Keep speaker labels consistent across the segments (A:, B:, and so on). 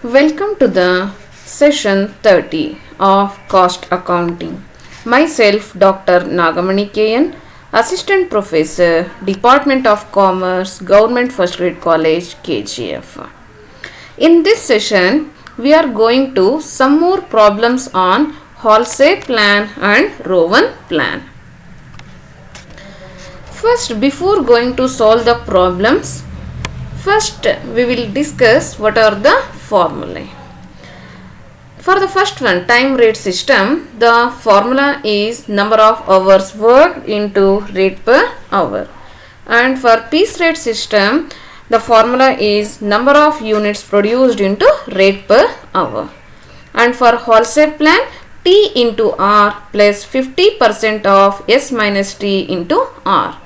A: Welcome to the session 30 of Cost Accounting. Myself, Dr. Nagamani KN, Assistant Professor, Department of Commerce, Government First Grade College, KGF. In this session, we are going to some more problems on Halsey plan and Rowan plan. First, before going to solve the problems, first we will discuss what are the formulae. For the first one, time rate system, the formula is number of hours worked into rate per hour. And for piece rate system, the formula is number of units produced into rate per hour. And for Halsey plan, T into R plus 50% of S minus T into R.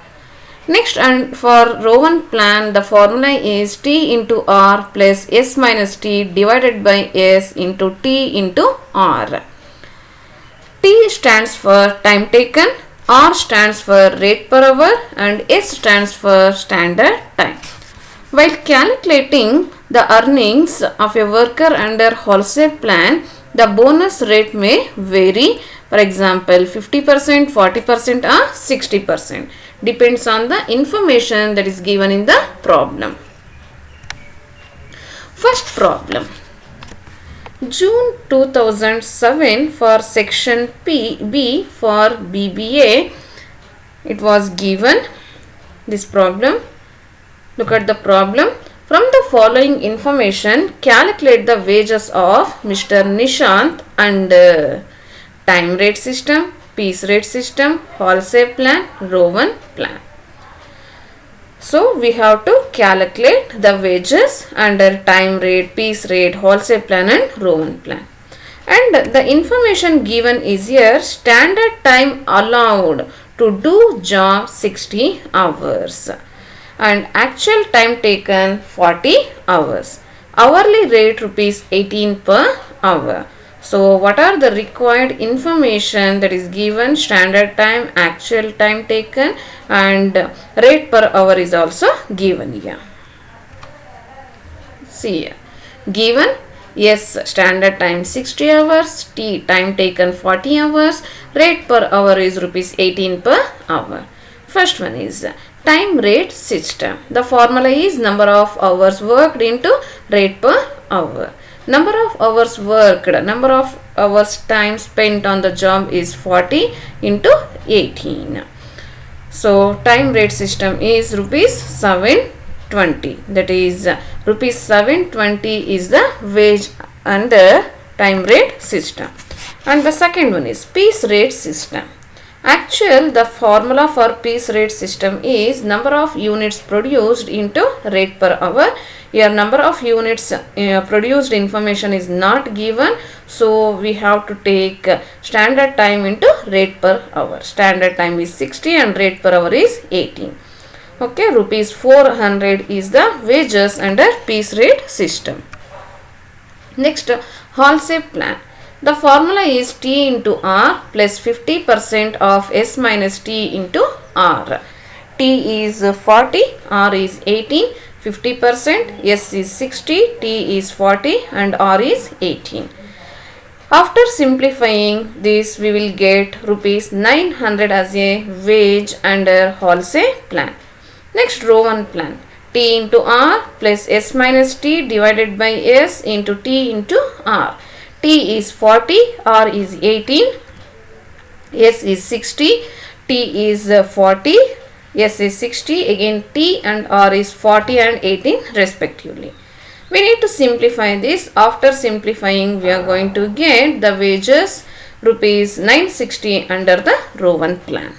A: Next, and for Rowan plan, the formula is T into R plus S minus T divided by S into T into R. T stands for time taken, R stands for rate per hour and S stands for standard time. While calculating the earnings of a worker under Halsey plan, the bonus rate may vary. For example, 50%, 40% or 60%. Depends on the information that is given in the problem. First problem. June 2007 for section B for BBA, it was given this problem. Look at the problem. From the following information, calculate the wages of Mr. Nishant under time rate system, piece rate system, Halsey plan, Rowan plan. So we have to calculate the wages under time rate, piece rate, Halsey plan and Rowan plan. And the information given is here: standard time allowed to do job 60 hours and actual time taken 40 hours. Hourly rate rupees 18 per hour. So what are the required information that is given? Standard time, actual time taken and rate per hour is also given here. See here. Given yes, standard time 60 hours, T time taken 40 hours, rate per hour is rupees 18 per hour. First one is time rate system. The formula is number of hours worked into rate per hour. Number of hours worked, number of hours time spent on the job is 40 into 18. So time rate system is rupees 720. That is rupees 720 is the wage under time rate system. And the second one is piece rate system. Actual, the formula for piece rate system is number of units produced into rate per hour. Here number of units produced information is not given, so we have to take standard time into rate per hour. Standard time is 60 and rate per hour is 18. Okay, rupees 400 is the wages under piece rate system. Next, Halsey plan. The formula is T into R plus 50% of S minus T into R. T is 40, R is 18, 50%, S is 60, T is 40 and R is 18. After simplifying this, we will get rupees 900 as a wage under Halsey plan. Next, Rowan plan. T into R plus S minus T divided by S into T into R. T is 40, R is 18, S is 60, T is 40, S is 60, again T and R is 40 and 18 respectively. We need to simplify this. After simplifying, we are going to get the wages rupees 960 under the Rowan plan.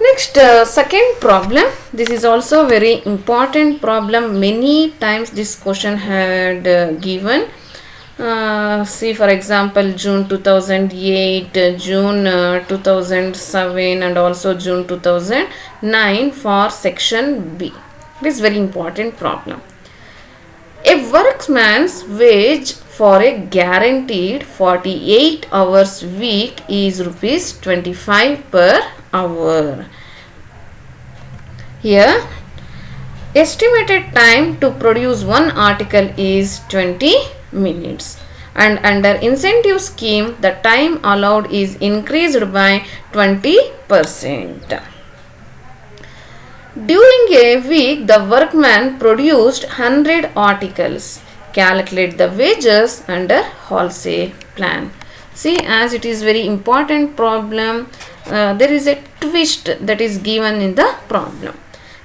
A: Next, second problem. This is also very important problem. Many times this question had given. See, for example, June 2008, June 2007 and also June 2009 for section B. This is very important problem. A workman's wage for a guaranteed 48 hours week is rupees 25 per hour. Here Estimated time to produce one article is 20 minutes. And under incentive scheme, the time allowed is increased by 20%. During a week, the workman produced 100 articles. Calculate the wages under Halsey plan. See, as it is very important problem, there is a twist that is given in the problem.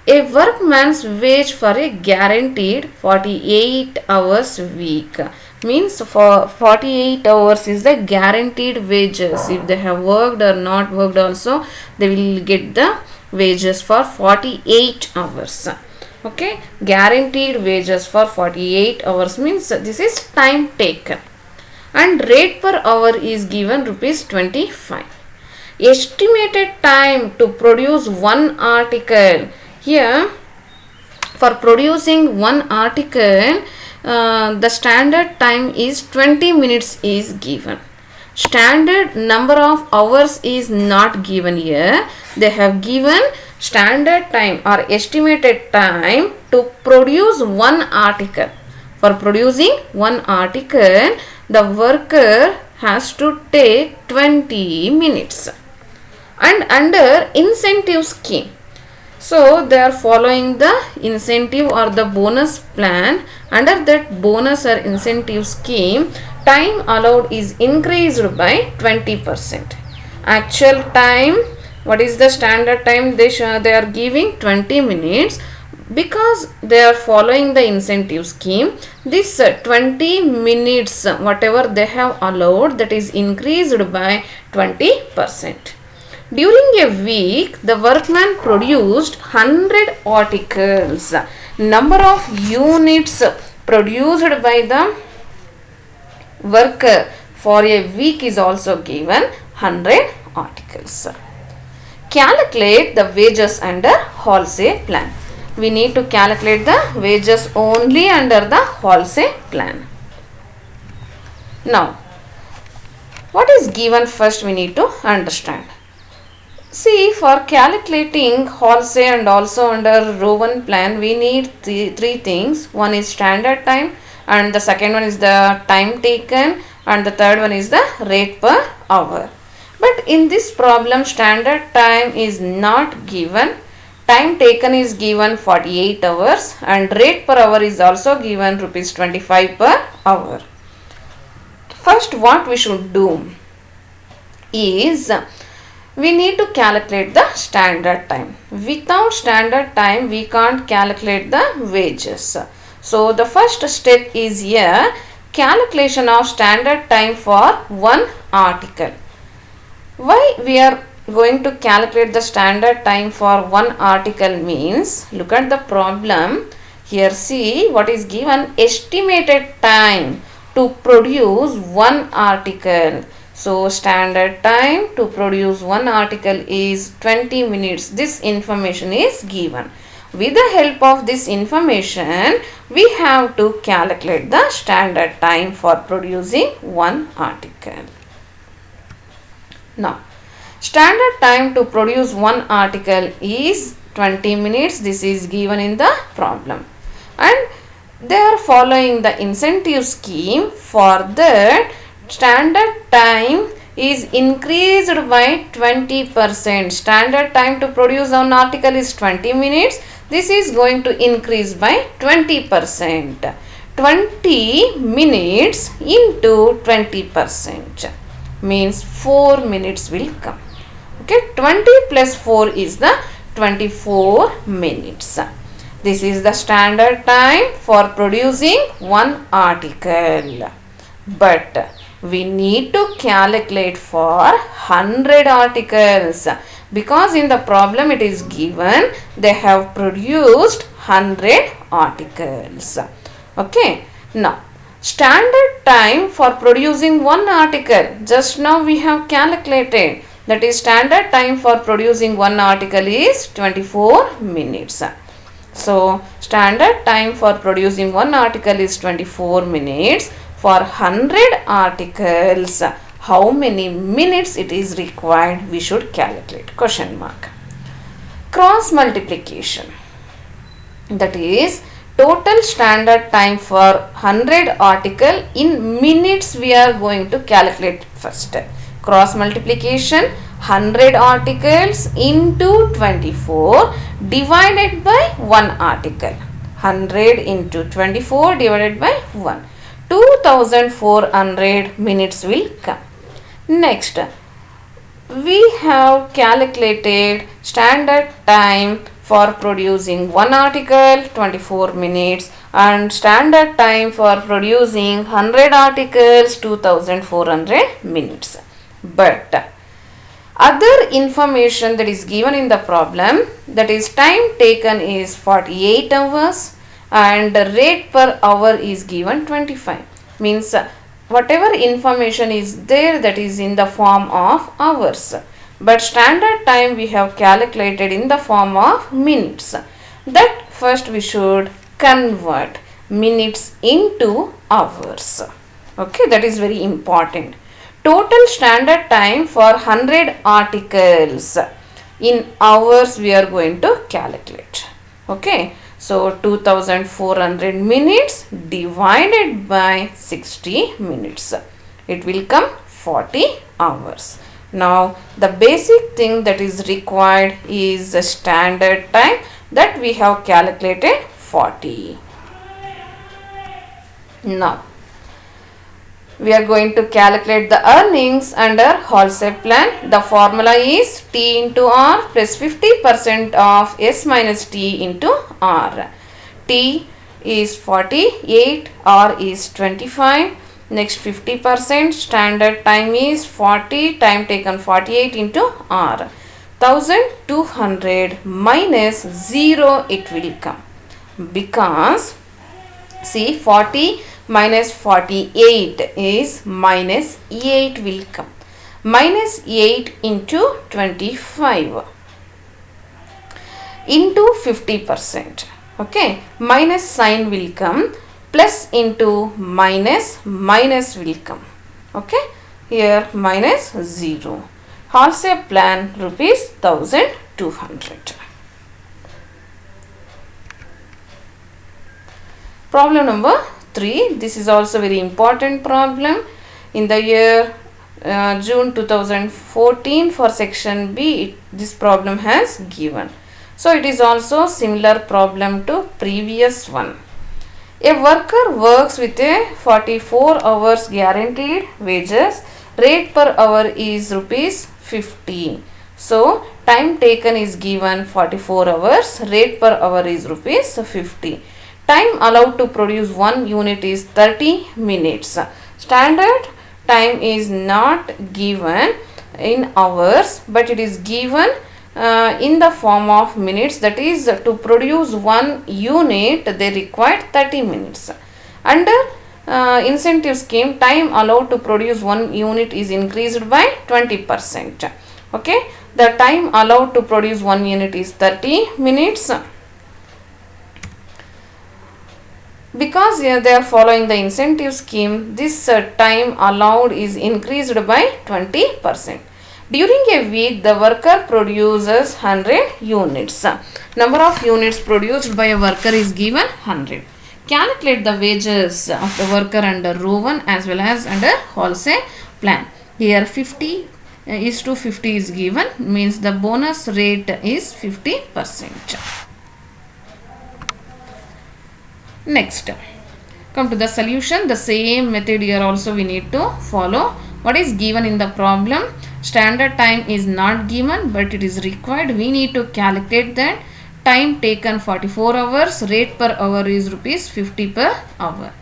A: A workman's wage for a guaranteed 48 hours week. Means for 48 hours is the guaranteed wages. If they have worked or not worked also, they will get the wages for 48 hours. Okay, guaranteed wages for 48 hours means this is time taken. And rate per hour is given rupees 25. Estimated time to produce one article. Here, for producing one article, the standard time is 20 minutes is given. Standard number of hours is not given here. They have given standard time or estimated time to produce one article. For producing one article, the worker has to take 20 minutes. And under incentive scheme, so they are following the incentive or the bonus plan. Under that bonus or incentive scheme, time allowed is increased by 20%. Actual time, what is the standard time they are giving? 20 minutes. Because they are following the incentive scheme, this 20 minutes whatever they have allowed, that is increased by 20%. During a week, the workman produced 100 articles. Number of units produced by the worker for a week is also given 100 articles. Calculate the wages under Halsey plan. We need to calculate the wages only under the Halsey plan. Now, what is given first we need to understand. See, for calculating Halsey and also under Rowan plan, we need three things. One is standard time, and the second one is the time taken, and the third one is the rate per hour. But in this problem, standard time is not given. Time taken is given 48 hours and rate per hour is also given rupees 25 per hour. First, what we should do is we need to calculate the standard time. Without standard time, we can't calculate the wages. So, the first step is here, calculation of standard time for one article. Why we are going to calculate the standard time for one article means, look at the problem. Here see what is given, estimated time to produce one article. So, standard time to produce one article is 20 minutes. This information is given. With the help of this information, we have to calculate the standard time for producing one article. Now, standard time to produce one article is 20 minutes. This is given in the problem. And they are following the incentive scheme. For that, standard time is increased by 20%. Standard time to produce one article is 20 minutes. This is going to increase by 20%. 20 minutes into 20% means 4 minutes will come. Okay, 20 plus 4 is the 24 minutes. This is the standard time for producing one article. But we need to calculate for 100 articles because in the problem it is given they have produced 100 articles. Okay, now standard time for producing one article, just now we have calculated, that is standard time for producing one article is 24 minutes. So, standard time for producing one article is 24 minutes. For 100 articles, how many minutes it is required, we should calculate. Question mark. Cross multiplication. that is total standard time for 100 article in minutes we are going to calculate first. Cross multiplication 100 articles into 24 divided by 1 article. 100 into 24 divided by 1. 2400 minutes will come. Next, we have calculated standard time for producing one article 24 minutes and standard time for producing 100 articles 2400 minutes. But other information that is given in the problem, that is time taken is 48 hours and rate per hour is given 25. Means whatever information is there, that is in the form of hours. But standard time we have calculated in the form of minutes. That first we should convert minutes into hours. Okay, that is very important. Total standard time for 100 articles in hours we are going to calculate. Okay, so 2400 minutes divided by 60 minutes. It will come 40 hours. Now the basic thing that is required is the standard time, that we have calculated 40. Now we are going to calculate the earnings under Halsey plan. The formula is T into R plus 50% of S minus T into R. T is 48, R is 25. Next 50%, standard time is 40, time taken 48 into R. 1200 minus 0 it will come, because see 40 minus 48 is minus 8 will come. Minus 8 into 25 into 50%. Okay, minus sign will come, plus into minus, minus will come. Okay, here minus 0. Halsey plan rupees 1200. Problem number 3. This is also very important problem. In the year June 2014 for section B, this problem has given. So it is also similar problem to previous one. A worker works with a 44 hours guaranteed wages. Rate per hour is rupees 50. So time taken is given 44 hours. Rate per hour is rupees 50. Time allowed to produce 1 unit is 30 minutes. Standard time is not given in hours, but it is given in the form of minutes. That is, to produce 1 unit they required 30 minutes. Under incentive scheme, time allowed to produce 1 unit is increased by 20%. Okay, the time allowed to produce 1 unit is 30 minutes. Because they are following the incentive scheme, this time allowed is increased by 20%. During a week, the worker produces 100 units. Number of units produced by a worker is given 100. Calculate the wages of the worker under row 1 as well as under Halsey plan. Here 50 is to 50 is given, means the bonus rate is 50%. Next, come to the solution. The same method here also we need to follow. What is given in the problem? Standard time is not given, but it is required. We need to calculate that. Time taken 44 hours. Rate per hour is rupees 50 per hour.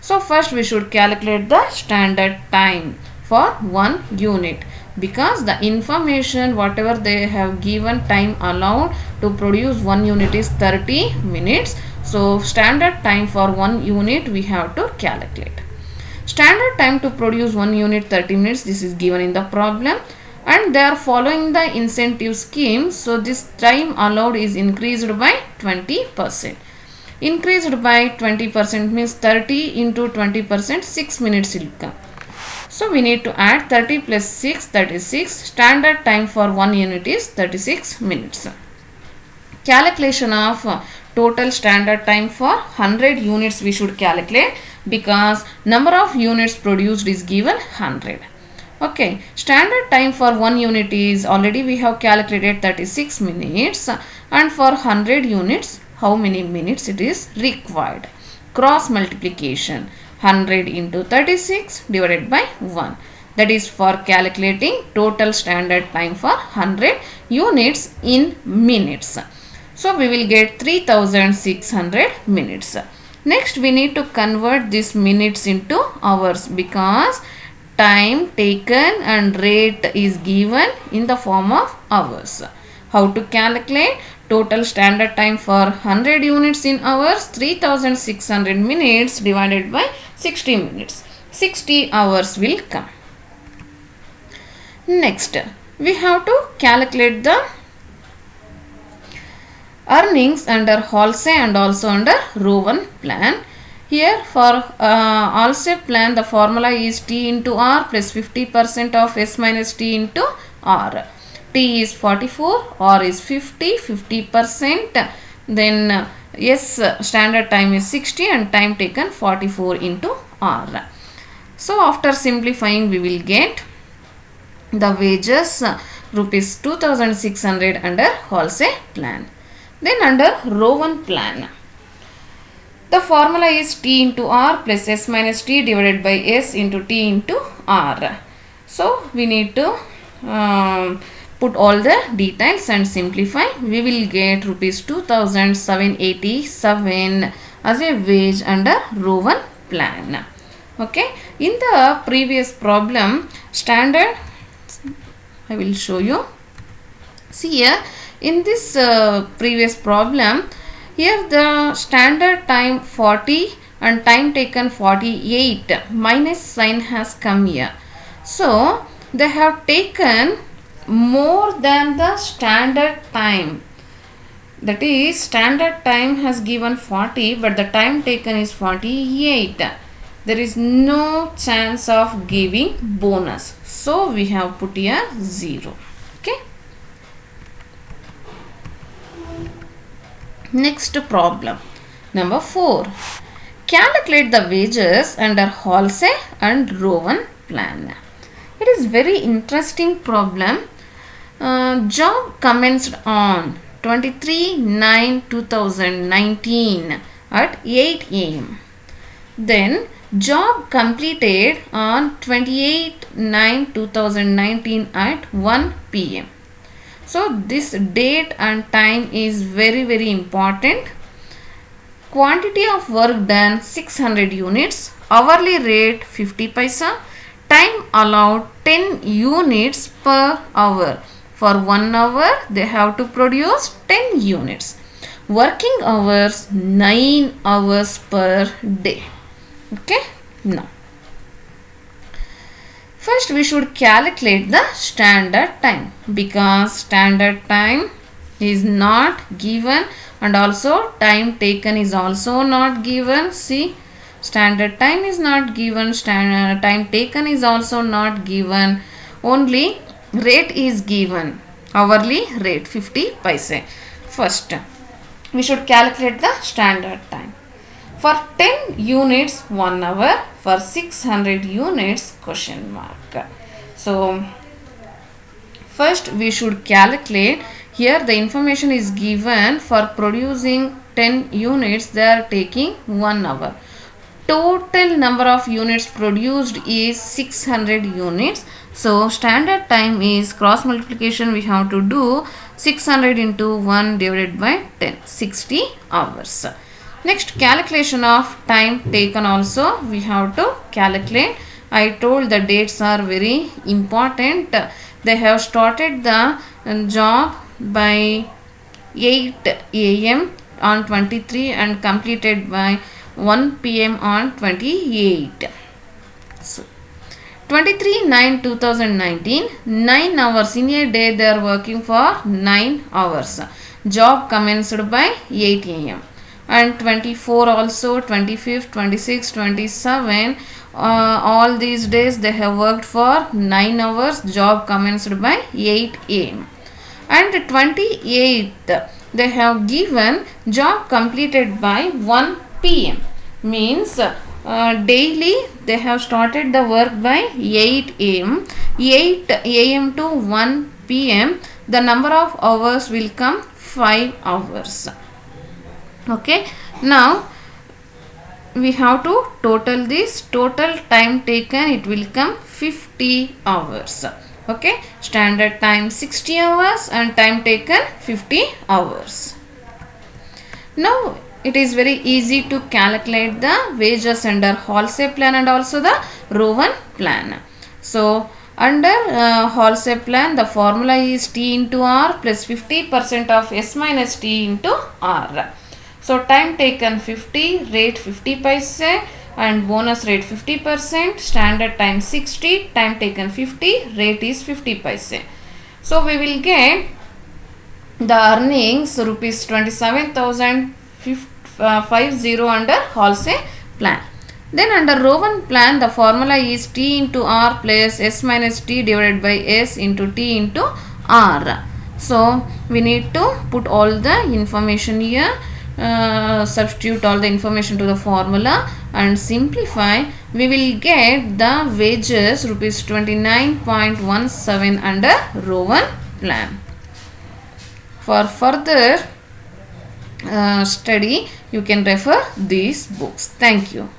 A: So first we should calculate the standard time for 1 unit, because the information whatever they have given, time allowed to produce 1 unit is 30 minutes. So standard time for 1 unit we have to calculate. Standard time to produce 1 unit 30 minutes, this is given in the problem, and they are following the incentive scheme. So this time allowed is increased by 20%. Increased by 20% means 30 into 20%, 6 minutes will come. So we need to add 30 plus 6, 36. Standard time for 1 unit is 36 minutes. Calculation of total standard time for 100 units we should calculate, because number of units produced is given 100. Okay, standard time for 1 unit is already we have calculated 36 minutes, and for 100 units how many minutes it is required. Cross multiplication, 100 into 36 divided by 1. That is for calculating total standard time for 100 units in minutes. So we will get 3600 minutes. Next we need to convert this minutes into hours, because time taken and rate is given in the form of hours. How to calculate? Total standard time for 100 units in hours, 3600 minutes divided by 60 minutes. 60 hours will come. Next, we have to calculate the earnings under Halsey and also under Rowan plan. Here for Halsey plan, the formula is T into R plus 50% of S minus T into R. T is 44, R is 50, 50%. Then S standard time is 60 and time taken 44 into R. So after simplifying we will get the wages rupees 2600 under Halsey plan. Then under Rowan plan, the formula is T into R plus S minus T divided by S into T into R. So we need to put all the details and simplify. We will get rupees 2787 as a wage under Rowan plan. Okay. In the previous problem, standard, I will show you. See here, in this previous problem, here the standard time 40 and time taken 48, minus sign has come here. So they have taken more than the standard time. That is, standard time has given 40 but the time taken is 48. There is no chance of giving bonus. So we have put here 0. Okay. Next problem, number 4. Calculate the wages under Halsey and Rowan plan. It is very interesting problem. Job commenced on 23/9/2019 at 8 am. Then job completed on 28/9/2019 at 1 pm. So this date and time is very important. Quantity of work done 600 units, hourly rate 50 paisa, time allowed 10 units per hour. For 1 hour they have to produce 10 units. Working hours 9 hours per day. Okay, now first we should calculate the standard time, because standard time is not given and also time taken is also not given. See, standard time is not given, standard time taken is also not given, only rate is given, hourly rate 50 paise. First we should calculate the standard time. For 10 units 1 hour, for 600 units question mark. So first we should calculate. Here the information is given for producing 10 units they are taking 1 hour. Total number of units produced is 600 units. So standard time is, cross multiplication we have to do, 600 into 1 divided by 10, 60 hours. Next, calculation of time taken also we have to calculate. I told the dates are very important. They have started the job by 8 am on 23 and completed by 1 pm on 28. So 23/9/2019, 9 hours in a day they are working for 9 hours. Job commenced by 8 am. And 24 also, 25th, 26th, 27, all these days they have worked for 9 hours. Job commenced by 8 am. And 28th, they have given job completed by 1 p.m. means daily they have started the work by 8 a.m. 8 a.m. to 1 p.m. the number of hours will come 5 hours. Okay, now we have to total this. Total time taken, it will come 50 hours. Okay, standard time 60 hours and time taken 50 hours. Now it is very easy to calculate the wages under Halsey plan and also the Rowan plan. So under Halsey plan, the formula is T into R plus 50% of S minus T into R. So time taken 50, rate 50 paise and bonus rate 50%, standard time 60, time taken 50, rate is 50 paise. So we will get the earnings rupees 27,050 under Halsey plan. Then under Rowan plan, the formula is T into R plus S minus T divided by S into T into R. So we need to put all the information here. Substitute all the information to the formula and simplify. We will get the wages rupees 29.17 under Rowan plan. For further study, you can refer these books. Thank you.